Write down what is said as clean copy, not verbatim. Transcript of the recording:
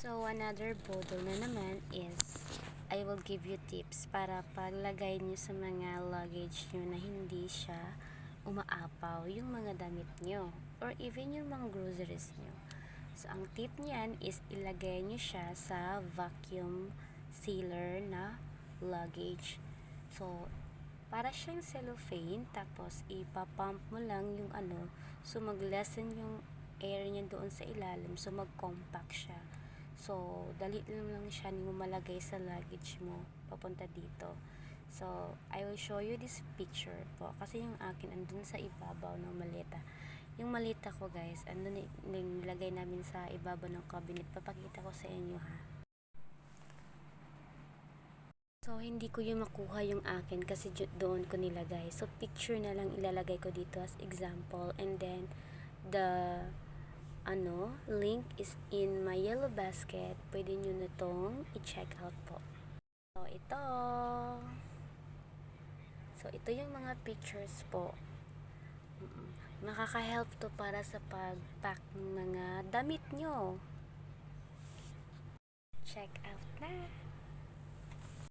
So, another bodo na naman is, I will give you tips para paglagay nyo sa mga luggage nyo na hindi siya umaapaw yung mga damit nyo or even yung mga groceries nyo. So, ang tip niyan is ilagay nyo siya sa vacuum sealer na luggage. So, para siyang cellophane, tapos ipapump mo lang yung so mag-lessen yung air niya doon sa ilalim, so mag-compact siya. So, dali lang siya mo malagay sa luggage mo papunta dito. So, I will show you this picture po. Kasi yung akin andun sa ibabaw ng maleta. Yung maleta ko guys, andun nilagay namin sa ibabaw ng cabinet. Papakita ko sa inyo ha. So, hindi ko yung makuha yung akin kasi doon ko nilagay. So, picture na lang ilalagay ko dito as example. And then, the link is in my yellow basket. Pwede nyo na tong i-check out po. So, ito yung mga pictures po. Makaka-help to para sa pag-pack ng mga damit nyo. Check out na!